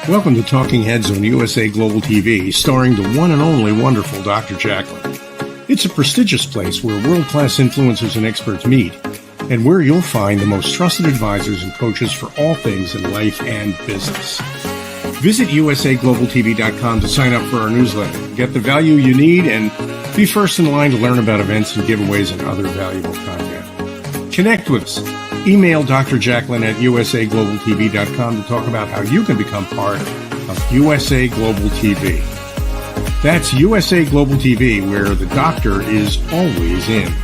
Welcome to Talking Heads on USA Global TV, starring the one and only wonderful Dr. Jacalyn. It's a prestigious place where world-class influencers and experts meet, and where you'll find the most trusted advisors and coaches for all things in life and business. Visit usaglobaltv.com to sign up for our newsletter, get the value you need, and be first in line to learn about events and giveaways and other valuable content. Connect with us. Email Dr. Jacalyn at usaglobaltv.com to talk about how you can become part of USA Global TV. That's USA Global TV, where the doctor is always in.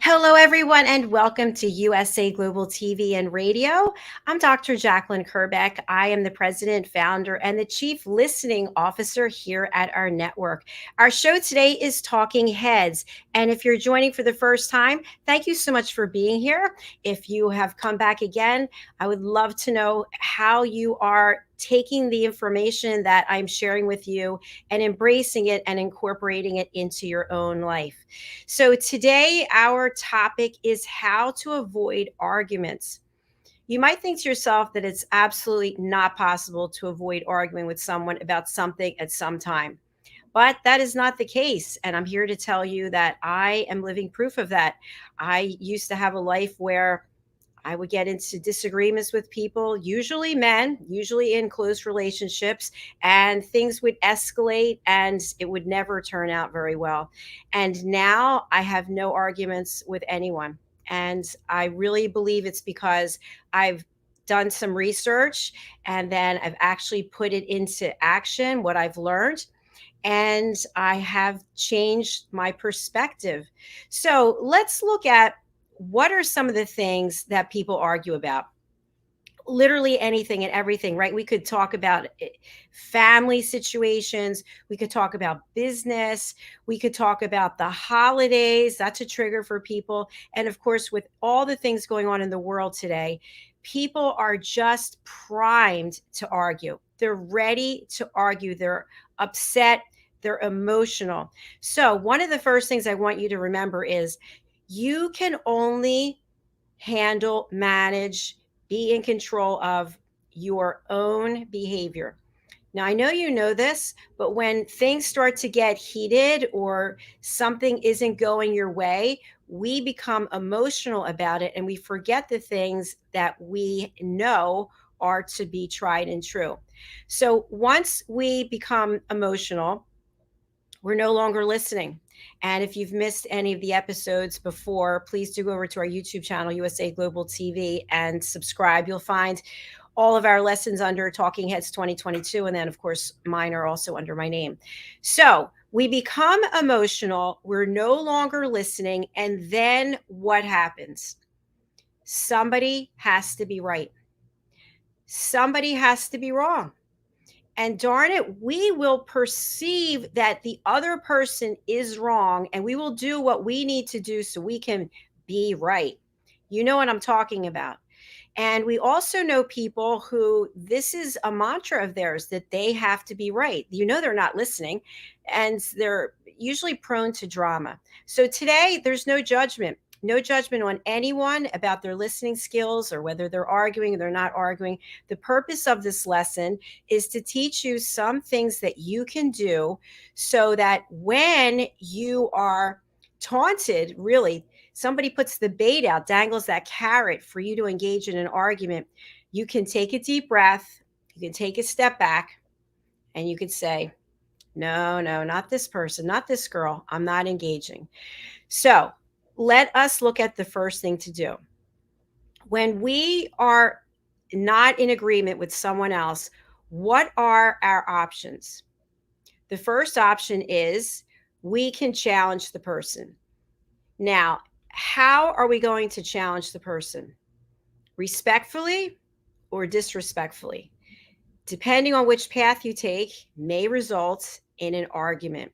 Hello, everyone, and welcome to USA Global TV and Radio. I'm Dr. Jacalyn Kerbeck. I am the president, founder, and the chief listening officer here at our network. Our show today is Talking Heads. And if you're joining for the first time, thank you so much for being here. If you have come back again, I would love to know how you are taking the information that I'm sharing with you and embracing it and incorporating it into your own life. So today, our topic is how to avoid arguments. You might think to yourself that it's absolutely not possible to avoid arguing with someone about something at some time. But that is not the case. And I'm here to tell you that I am living proof of that. I used to have a life where I would get into disagreements with people, usually men, usually in close relationships, and things would escalate and it would never turn out very well. And now I have no arguments with anyone. And I really believe it's because I've done some research and then I've actually put it into action, what I've learned. And I have changed my perspective. So let's look at what are some of the things that people argue about? Literally anything and everything, right? We could talk about family situations. We could talk about business. We could talk about the holidays. That's a trigger for people. And of course, with all the things going on in the world today, people are just primed to argue. They're ready to argue. They're upset. They're emotional. So one of the first things I want you to remember is you can only handle, manage, be in control of your own behavior. Now, I know you know this, but when things start to get heated or something isn't going your way, we become emotional about it and we forget the things that we know are to be tried and true. So once we become emotional, we're no longer listening. And if you've missed any of the episodes before, please do go over to our YouTube channel, USA Global TV, and subscribe. You'll find all of our lessons under Talking Heads 2022. And then, of course, mine are also under my name. So we become emotional. We're no longer listening. And then what happens? Somebody has to be right. Somebody has to be wrong. And darn it, we will perceive that the other person is wrong and we will do what we need to do so we can be right. You know what I'm talking about. And we also know people who this is a mantra of theirs, that they have to be right. You know, they're not listening and they're usually prone to drama. So today there's no judgment. No judgment on anyone about their listening skills or whether they're arguing or they're not arguing. The purpose of this lesson is to teach you some things that you can do so that when you are taunted, really, somebody puts the bait out, dangles that carrot for you to engage in an argument, you can take a deep breath, you can take a step back, and you could say, no, not this person, not this girl, I'm not engaging. So let us look at the first thing to do. When we are not in agreement with someone else, what are our options? The first option is we can challenge the person. Now, how are we going to challenge the person? Respectfully or disrespectfully? Depending on which path you take, may result in an argument.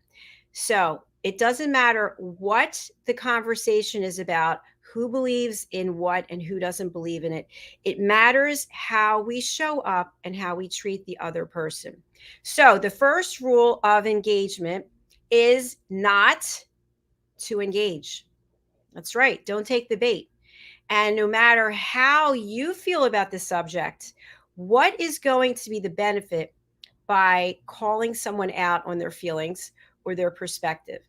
So it doesn't matter what the conversation is about, who believes in what and who doesn't believe in it. It matters how we show up and how we treat the other person. So the first rule of engagement is not to engage. That's right. Don't take the bait. And no matter how you feel about the subject, what is going to be the benefit by calling someone out on their feelings or their perspective?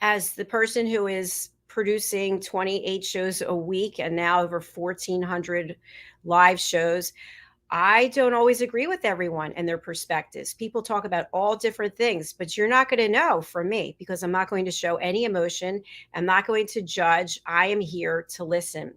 As the person who is producing 28 shows a week and now over 1,400 live shows, I don't always agree with everyone and their perspectives. People talk about all different things, but you're not going to know from me because I'm not going to show any emotion. I'm not going to judge. I am here to listen.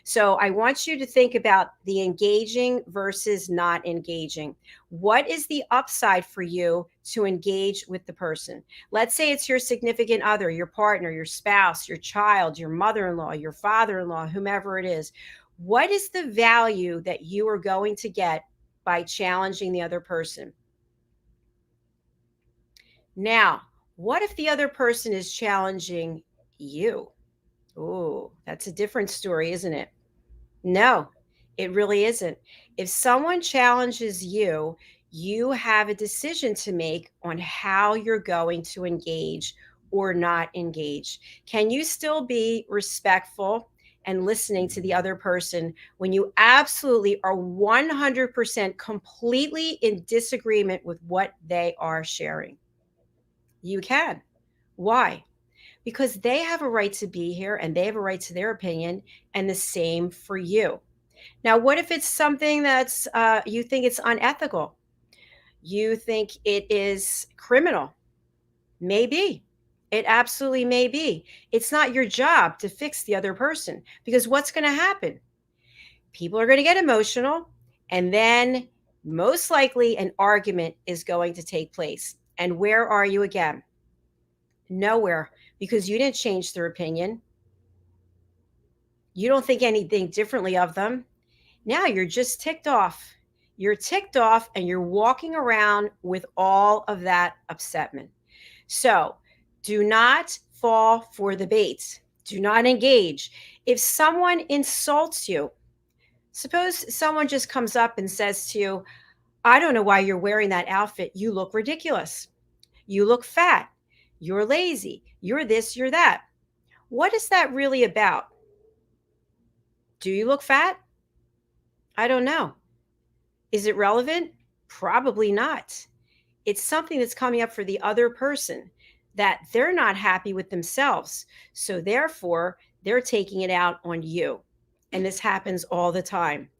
So I want you to think about the engaging versus not engaging. What is the upside for you to engage with the person? Let's say it's your significant other, your partner, your spouse, your child, your mother in law, your father in law, whomever it is. What is the value that you are going to get by challenging the other person? Now, what if the other person is challenging you? Oh, that's a different story, isn't it? No, it really isn't. If someone challenges you, you have a decision to make on how you're going to engage or not engage. Can you still be respectful and listening to the other person when you absolutely are 100% completely in disagreement with what they are sharing? You can. Why? Because they have a right to be here and they have a right to their opinion, and the same for you. Now, what if it's something that's you think it's unethical? You think it is criminal? Maybe. It absolutely may be. It's not your job to fix the other person because what's going to happen? People are going to get emotional, and then most likely an argument is going to take place. And where are you again? Nowhere, because you didn't change their opinion. You don't think anything differently of them. Now you're just ticked off. You're ticked off and you're walking around with all of that upsetment. So do not fall for the bait. Do not engage. If someone insults you, suppose someone just comes up and says to you, I don't know why you're wearing that outfit. You look ridiculous. You look fat. You're lazy. You're this, you're that. What is that really about? Do you look fat? I don't know. Is it relevant? Probably not. It's something that's coming up for the other person that they're not happy with themselves. So therefore, they're taking it out on you. And this happens all the time.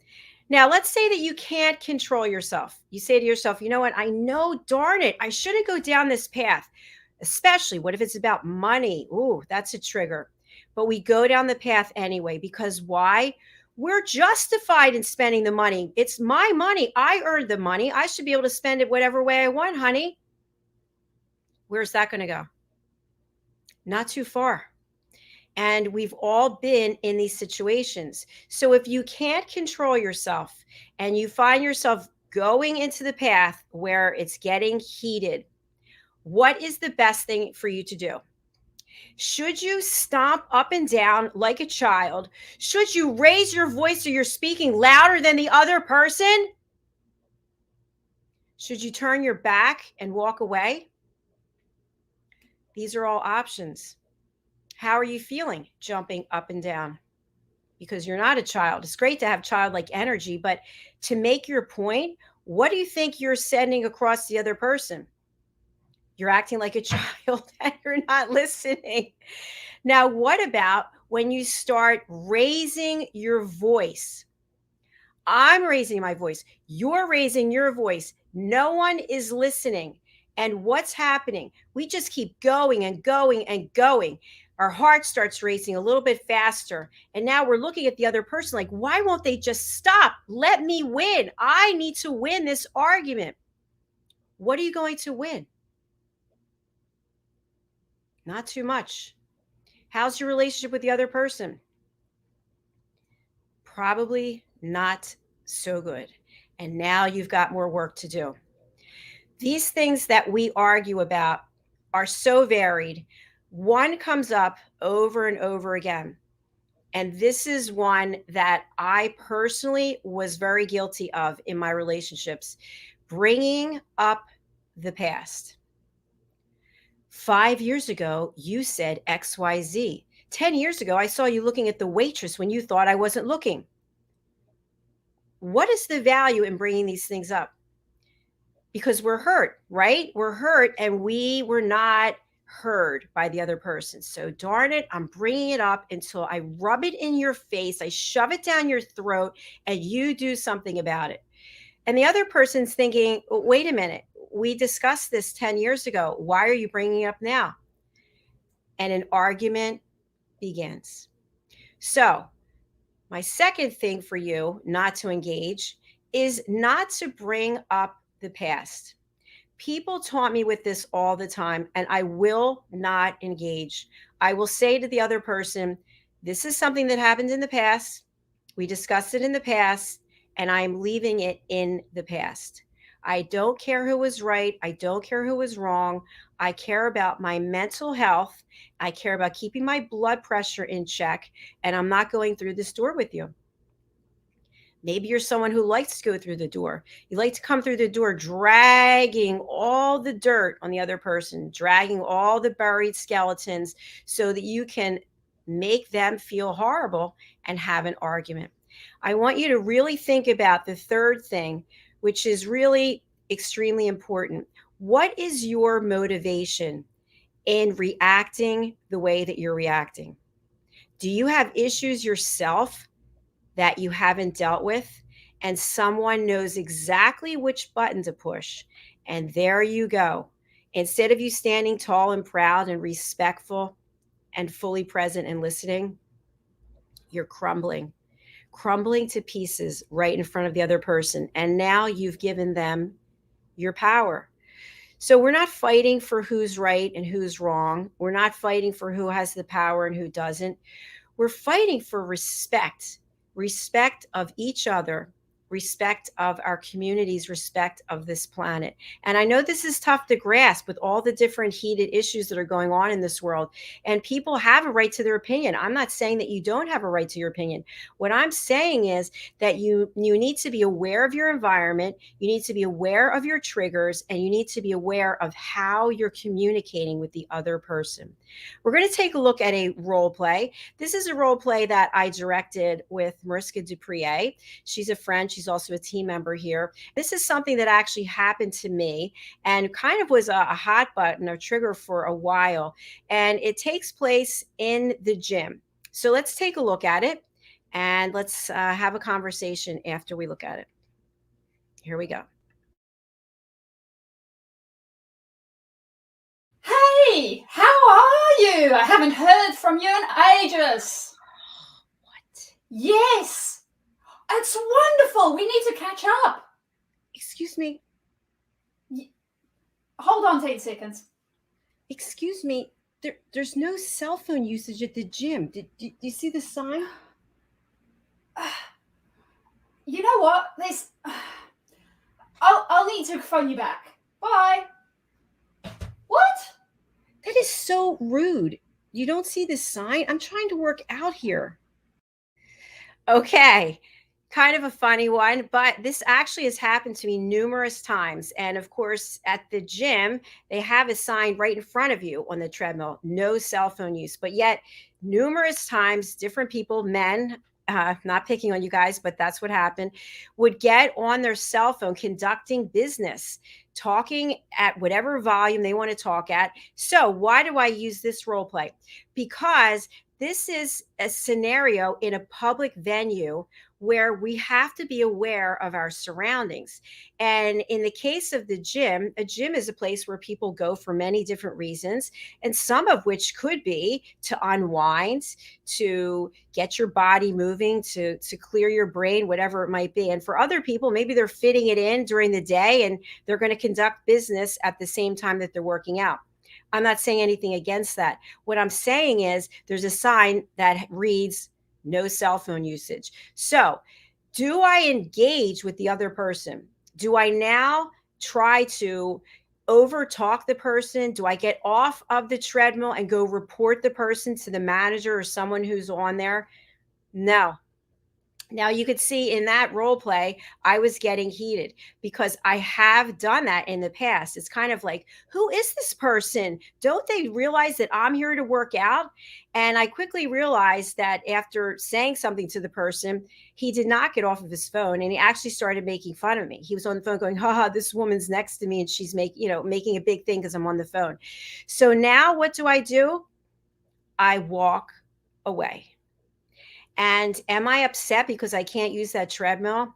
Now, let's say that you can't control yourself. You say to yourself, you know what? I know, darn it, I shouldn't go down this path. Especially, what if it's about money? Ooh, that's a trigger. But we go down the path anyway because why? We're justified in spending the money. It's my money. I earned the money. I should be able to spend it whatever way I want, honey. Where's that going to go? Not too far. And we've all been in these situations. So if you can't control yourself and you find yourself going into the path where it's getting heated, what is the best thing for you to do? Should you stomp up and down like a child? Should you raise your voice so you're speaking louder than the other person? Should you turn your back and walk away? These are all options. How are you feeling jumping up and down? Because you're not a child. It's great to have childlike energy, but to make your point, what do you think you're sending across the other person? You're acting like a child and you're not listening. Now, what about when you start raising your voice? I'm raising my voice. You're raising your voice. No one is listening. And what's happening? We just keep going and going and going. Our heart starts racing a little bit faster. And now we're looking at the other person like, why won't they just stop? Let me win. I need to win this argument. What are you going to win? Not too much. How's your relationship with the other person? Probably not so good. And now you've got more work to do. These things that we argue about are so varied. One comes up over and over again. And this is one that I personally was very guilty of in my relationships, bringing up the past. 5 years ago, you said XYZ. 10 years ago, I saw you looking at the waitress when you thought I wasn't looking. What is the value in bringing these things up? Because we're hurt, right? We're hurt and we were not heard by the other person. So darn it, I'm bringing it up until I rub it in your face, I shove it down your throat, and you do something about it. And the other person's thinking, wait a minute, we discussed this 10 years ago. Why are you bringing it up now? And an argument begins. So, my second thing for you not to engage is not to bring up the past. People taunt me with this all the time, and I will not engage. I will say to the other person, this is something that happened in the past. We discussed it in the past, and I'm leaving it in the past. I don't care who was right. I don't care who was wrong. I care about my mental health. I care about keeping my blood pressure in check, and I'm not going through this door with you. Maybe you're someone who likes to go through the door. You like to come through the door dragging all the dirt on the other person, dragging all the buried skeletons so that you can make them feel horrible and have an argument. I want you to really think about the third thing, which is really extremely important. What is your motivation in reacting the way that you're reacting? Do you have issues yourself that you haven't dealt with, and someone knows exactly which button to push? And there you go. Instead of you standing tall and proud and respectful and fully present and listening, you're crumbling to pieces right in front of the other person. And now you've given them your power. So we're not fighting for who's right and who's wrong. We're not fighting for who has the power and who doesn't. We're fighting for respect of each other, respect of our communities, respect of this planet. And I know this is tough to grasp with all the different heated issues that are going on in this world. And people have a right to their opinion. I'm not saying that you don't have a right to your opinion. What I'm saying is that you need to be aware of your environment, you need to be aware of your triggers, and you need to be aware of how you're communicating with the other person. We're going to take a look at a role play. This is a role play that I directed with Mariska Duprie. She's a friend. She's also a team member here. This is something that actually happened to me and kind of was a hot button, a trigger for a while. And it takes place in the gym. So let's take a look at it and let's have a conversation after we look at it. Here we go. Hey, how are you? I haven't heard from you in ages. What? Yes, it's wonderful. We need to catch up. Excuse me. Hold on 10 seconds. Excuse me. There's no cell phone usage at the gym. Do you see the sign? You know what? I'll need to phone you back. Bye. What? That is so rude. You don't see the sign? I'm trying to work out here. Okay. Kind of a funny one, but this actually has happened to me numerous times. And of course, at the gym, they have a sign right in front of you on the treadmill, no cell phone use. But yet, numerous times, different people, men, not picking on you guys, but that's what happened, would get on their cell phone conducting business, talking at whatever volume they want to talk at. So, why do I use this role play? Because this is a scenario in a public venue where we have to be aware of our surroundings. And in the case of the gym, a gym is a place where people go for many different reasons, and some of which could be to unwind, to get your body moving, to clear your brain, whatever it might be. And for other people, maybe they're fitting it in during the day and they're going to conduct business at the same time that they're working out. I'm not saying anything against that. What I'm saying is there's a sign that reads no cell phone usage. So, do I engage with the other person? Do I now try to overtalk the person? Do I get off of the treadmill and go report the person to the manager or someone who's on there? No. Now you could see in that role play, I was getting heated because I have done that in the past. It's kind of like, who is this person? Don't they realize that I'm here to work out? And I quickly realized that after saying something to the person, he did not get off of his phone and he actually started making fun of me. He was on the phone going, haha, this woman's next to me and she's making a big thing because I'm on the phone. So now what do? I walk away. And am I upset because I can't use that treadmill?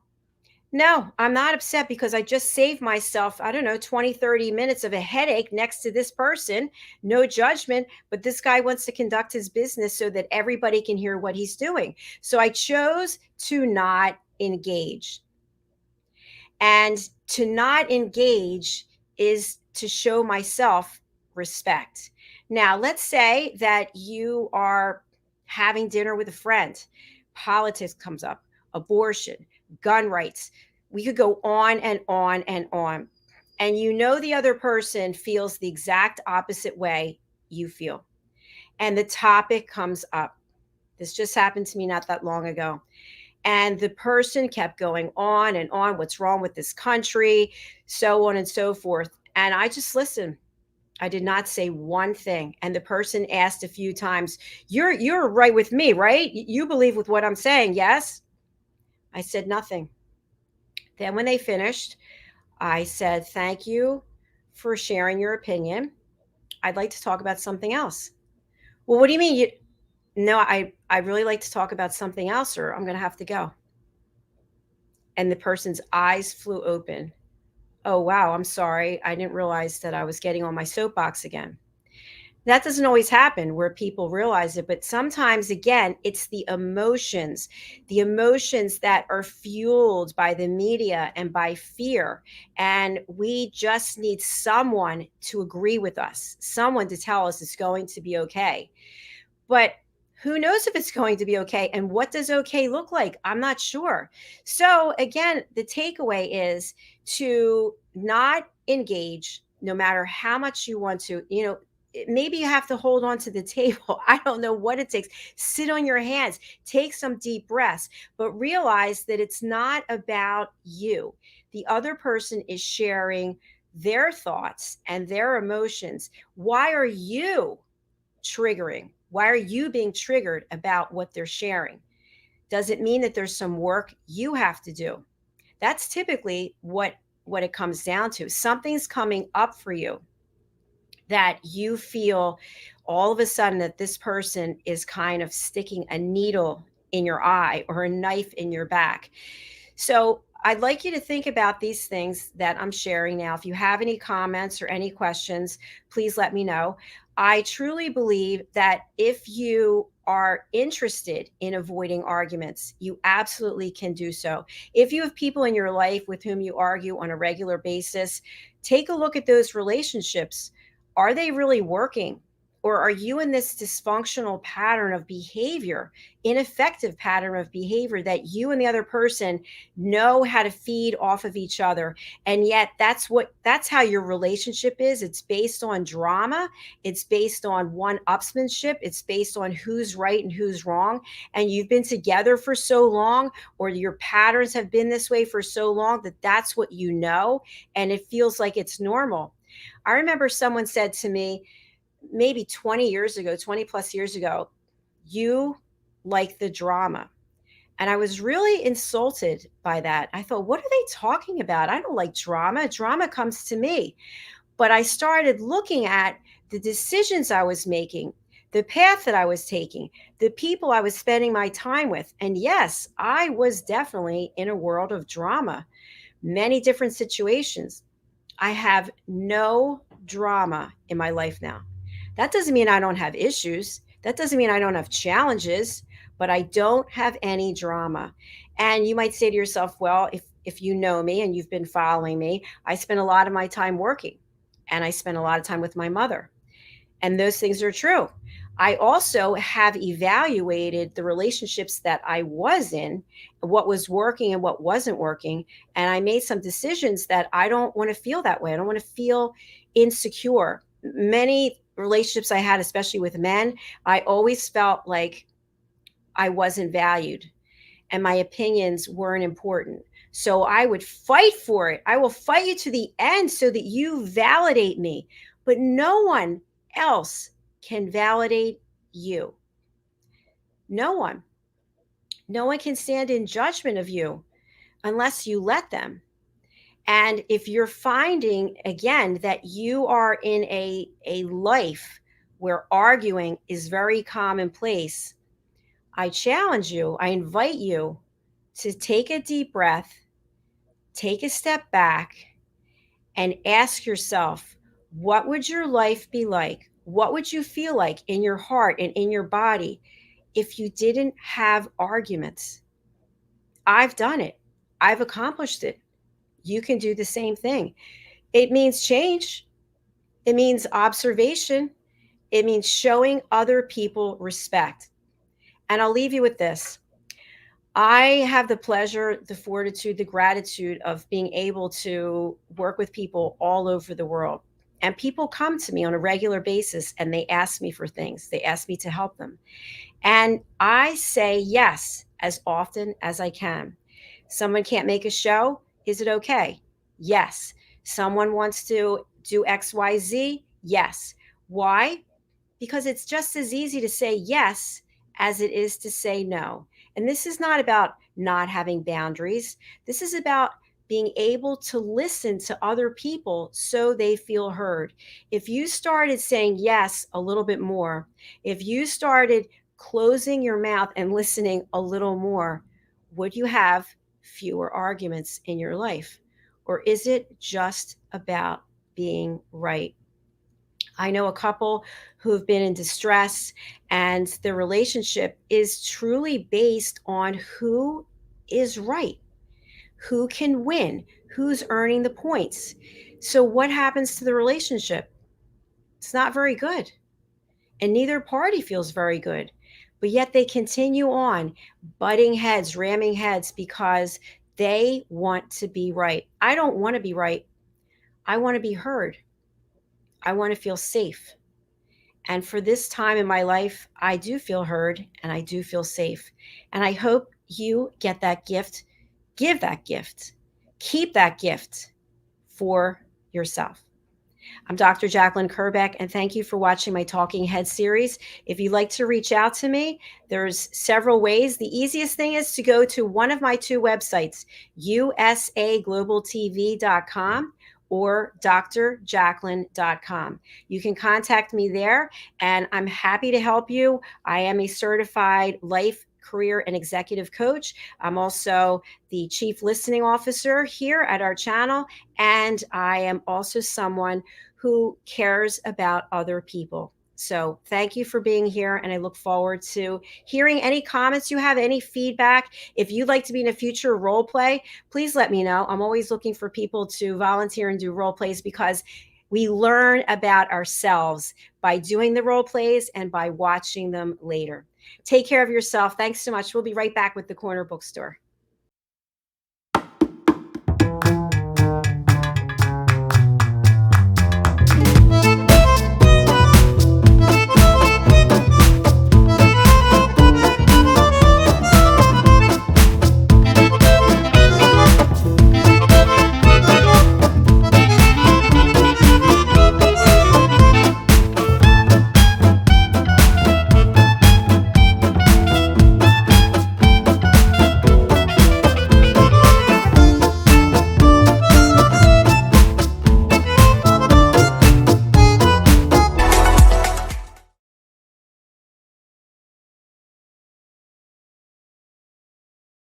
No, I'm not upset because I just saved myself, I don't know, 20, 30 minutes of a headache next to this person. No judgment, but this guy wants to conduct his business so that everybody can hear what he's doing. So I chose to not engage. And to not engage is to show myself respect. Now, let's say that you are having dinner with a friend, politics comes up, abortion, gun rights. We could go on and on and on. And you know the other person feels the exact opposite way you feel. And the topic comes up. This just happened to me not that long ago. And the person kept going on and on, what's wrong with this country, so on and so forth. And I just listened. I did not say one thing. And the person asked a few times, you're right with me, right? You believe with what I'm saying, yes? I said nothing. Then when they finished, I said, thank you for sharing your opinion. I'd like to talk about something else. Well, what do you mean? No, I really like to talk about something else, or I'm going to have to go. And the person's eyes flew open. Oh, wow, I'm sorry. I didn't realize that I was getting on my soapbox again. That doesn't always happen where people realize it, but sometimes, again, it's the emotions that are fueled by the media and by fear. And we just need someone to agree with us, someone to tell us it's going to be okay. But who knows if it's going to be okay? And what does okay look like? I'm not sure. So, again, the takeaway is to not engage no matter how much you want to. Maybe you have to hold on to the table. I don't know what it takes. Sit on your hands, take some deep breaths, but realize that it's not about you. The other person is sharing their thoughts and their emotions. Why are you triggering? Why are you being triggered about what they're sharing? Does it mean that there's some work you have to do? That's typically what it comes down to. Something's coming up for you that you feel all of a sudden that this person is kind of sticking a needle in your eye or a knife in your back. So I'd like you to think about these things that I'm sharing now. If you have any comments or any questions, please let me know. I truly believe that if you are interested in avoiding arguments, you absolutely can do so. If you have people in your life with whom you argue on a regular basis, take a look at those relationships. Are they really working? Or are you in this dysfunctional pattern of behavior, ineffective pattern of behavior that you and the other person know how to feed off of each other? And yet that's how your relationship is. It's based on drama. It's based on one-upsmanship. It's based on who's right and who's wrong. And you've been together for so long, or your patterns have been this way for so long that that's what you know. And it feels like it's normal. I remember someone said to me, maybe 20 years ago, 20 plus years ago, you like the drama. And I was really insulted by that. I thought, what are they talking about? I don't like drama. Drama comes to me. But I started looking at the decisions I was making, the path that I was taking, the people I was spending my time with. And yes, I was definitely in a world of drama, many different situations. I have no drama in my life now. That doesn't mean I don't have issues. That doesn't mean I don't have challenges, but I don't have any drama. And you might say to yourself, well, if you know me and you've been following me, I spend a lot of my time working and I spend a lot of time with my mother. And those things are true. I also have evaluated the relationships that I was in, what was working and what wasn't working. And I made some decisions that I don't want to feel that way. I don't want to feel insecure. Many relationships I had, especially with men, I always felt like I wasn't valued. and my opinions weren't important. So I would fight for it. I will fight you to the end so that you validate me. But no one else can validate you. No one. No one can stand in judgment of you unless you let them. And if you're finding, again, that you are in a life where arguing is very commonplace, I challenge you, I invite you to take a deep breath, take a step back, and ask yourself, what would your life be like? What would you feel like in your heart and in your body if you didn't have arguments? I've done it. I've accomplished it. You can do the same thing. It means change. It means observation. It means showing other people respect. And I'll leave you with this. I have the pleasure, the fortitude, the gratitude of being able to work with people all over the world. And people come to me on a regular basis and they ask me for things. They ask me to help them. And I say yes as often as I can. Someone can't make a show. Is it okay? Yes. Someone wants to do XYZ? Yes. Why? Because it's just as easy to say yes as it is to say no. And this is not about not having boundaries. This is about being able to listen to other people so they feel heard. If you started saying yes a little bit more, if you started closing your mouth and listening a little more, would you have fewer arguments in your life? Or is it just about being right? I know a couple who've been in distress, and their relationship is truly based on who is right, who can win, who's earning the points. So, what happens to the relationship? It's not very good, and neither party feels very good. But yet they continue on butting heads, ramming heads because they want to be right. I don't want to be right. I want to be heard. I want to feel safe. And for this time in my life, I do feel heard and I do feel safe. And I hope you get that gift, give that gift, keep that gift for yourself. I'm Dr. Jacalyn Kerbeck, and thank you for watching my Talking Head series. If you'd like to reach out to me, there's several ways. The easiest thing is to go to one of my two websites, usaglobaltv.com or drjacalyn.com. You can contact me there, and I'm happy to help you. I am a certified life, career, and executive coach. I'm also the chief listening officer here at our channel, and I am also someone who cares about other people. So thank you for being here, and I look forward to hearing any comments you have, any feedback. If you'd like to be in a future role play, please let me know. I'm always looking for people to volunteer and do role plays because we learn about ourselves by doing the role plays and by watching them later. Take care of yourself. Thanks so much. We'll be right back with the Corner Bookstore.